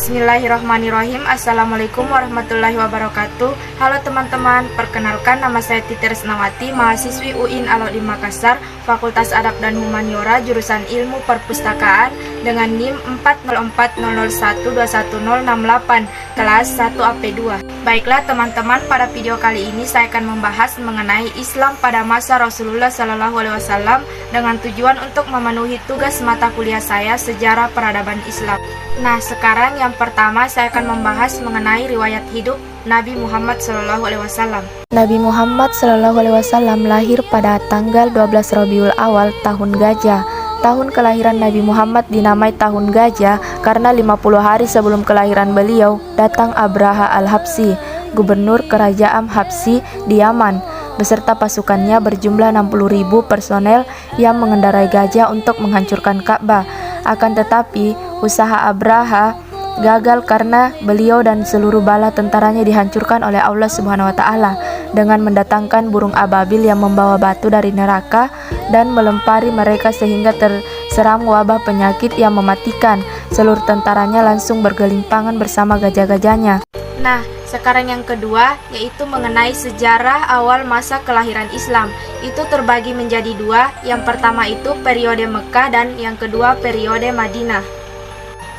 Bismillahirrahmanirrahim. Assalamualaikum warahmatullahi wabarakatuh. Halo teman-teman, perkenalkan nama saya Titi Resnawati, mahasiswi UIN Alauddin Makassar, Fakultas Adab dan Humaniora, jurusan Ilmu Perpustakaan dengan NIM 40401211068, kelas 1 AP2. Baiklah teman-teman, pada video kali ini saya akan membahas mengenai Islam pada masa Rasulullah SAW dengan tujuan untuk memenuhi tugas mata kuliah saya, Sejarah Peradaban Islam. Nah, sekarang yang pertama saya akan membahas mengenai riwayat hidup Nabi Muhammad SAW. Nabi Muhammad SAW lahir pada tanggal 12 Rabiul Awal tahun Gajah. Tahun kelahiran Nabi Muhammad dinamai tahun Gajah karena 50 hari sebelum kelahiran beliau datang Abraha al-Habsyi, gubernur kerajaan Habsyi di Yaman, beserta pasukannya berjumlah 60.000 personel yang mengendarai gajah untuk menghancurkan Ka'bah. Akan tetapi, usaha Abraha gagal karena beliau dan seluruh bala tentaranya dihancurkan oleh Allah Subhanahu wa Ta'ala dengan mendatangkan burung ababil yang membawa batu dari neraka dan melempari mereka sehingga terserang wabah penyakit yang mematikan. Seluruh tentaranya langsung bergelimpangan bersama gajah-gajahnya. Nah, sekarang yang kedua yaitu mengenai sejarah awal masa kelahiran Islam. Itu terbagi menjadi dua. Yang pertama itu periode Mekah dan yang kedua periode Madinah.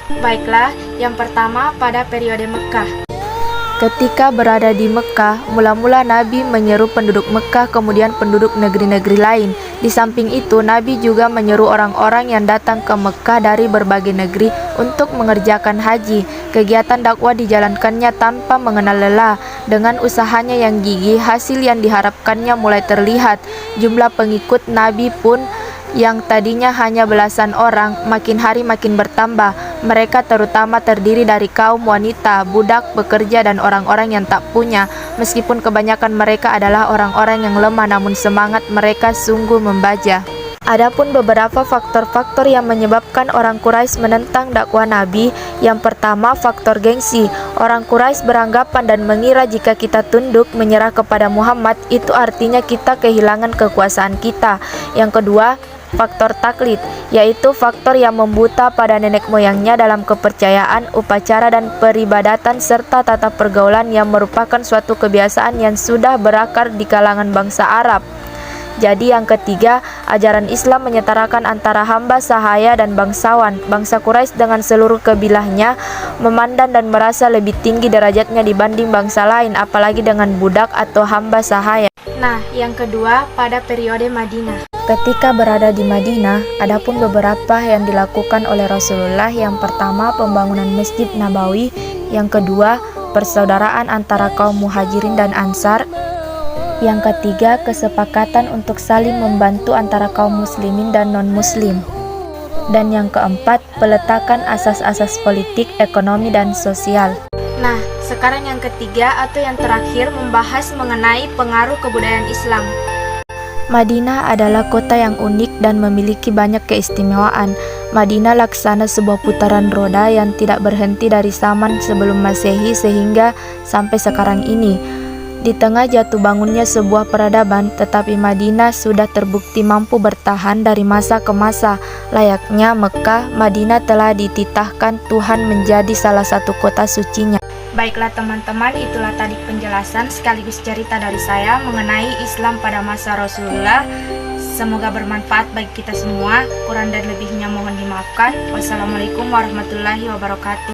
Baiklah, yang pertama pada periode Mekah. Ketika berada di Mekah, mula-mula Nabi menyeru penduduk Mekah kemudian penduduk negeri-negeri lain. Di samping itu, Nabi juga menyeru orang-orang yang datang ke Mekah dari berbagai negeri untuk mengerjakan haji. Kegiatan dakwah dijalankannya tanpa mengenal lelah. Dengan usahanya yang gigih, hasil yang diharapkannya mulai terlihat. Jumlah pengikut Nabi pun yang tadinya hanya belasan orang, makin hari makin bertambah. Mereka terutama terdiri dari kaum wanita, budak, pekerja, dan orang-orang yang tak punya. Meskipun kebanyakan mereka adalah orang-orang yang lemah, namun semangat mereka sungguh membajak. Adapun beberapa faktor-faktor yang menyebabkan orang Quraisy menentang dakwah Nabi. Yang pertama, faktor gengsi. Orang Quraisy beranggapan dan mengira jika kita tunduk menyerah kepada Muhammad, itu artinya kita kehilangan kekuasaan kita. Yang kedua, faktor taklid, yaitu faktor yang membuta pada nenek moyangnya dalam kepercayaan, upacara dan peribadatan serta tata pergaulan yang merupakan suatu kebiasaan yang sudah berakar di kalangan bangsa Arab. Jadi yang ketiga, ajaran Islam menyetarakan antara hamba sahaya dan bangsawan. Bangsa Quraisy dengan seluruh kabilahnya memandang dan merasa lebih tinggi derajatnya dibanding bangsa lain, apalagi dengan budak atau hamba sahaya. Nah, yang kedua pada periode Madinah. Ketika berada di Madinah, adapun beberapa yang dilakukan oleh Rasulullah. Yang pertama, pembangunan Masjid Nabawi. Yang kedua, persaudaraan antara kaum Muhajirin dan Ansar. Yang ketiga, kesepakatan untuk saling membantu antara kaum muslimin dan non-muslim. Dan yang keempat, peletakan asas-asas politik, ekonomi, dan sosial. Nah, sekarang yang ketiga atau yang terakhir membahas mengenai pengaruh kebudayaan Islam. Madinah adalah kota yang unik dan memiliki banyak keistimewaan. Madinah laksana sebuah putaran roda yang tidak berhenti dari zaman sebelum Masehi sehingga sampai sekarang ini. Di tengah jatuh bangunnya sebuah peradaban, tetapi Madinah sudah terbukti mampu bertahan dari masa ke masa. Layaknya Mekah, Madinah telah dititahkan Tuhan menjadi salah satu kota sucinya. Baiklah teman-teman, itulah tadi penjelasan sekaligus cerita dari saya mengenai Islam pada masa Rasulullah. Semoga bermanfaat bagi kita semua. Kurang dan lebihnya mohon dimaafkan. Wassalamualaikum warahmatullahi wabarakatuh.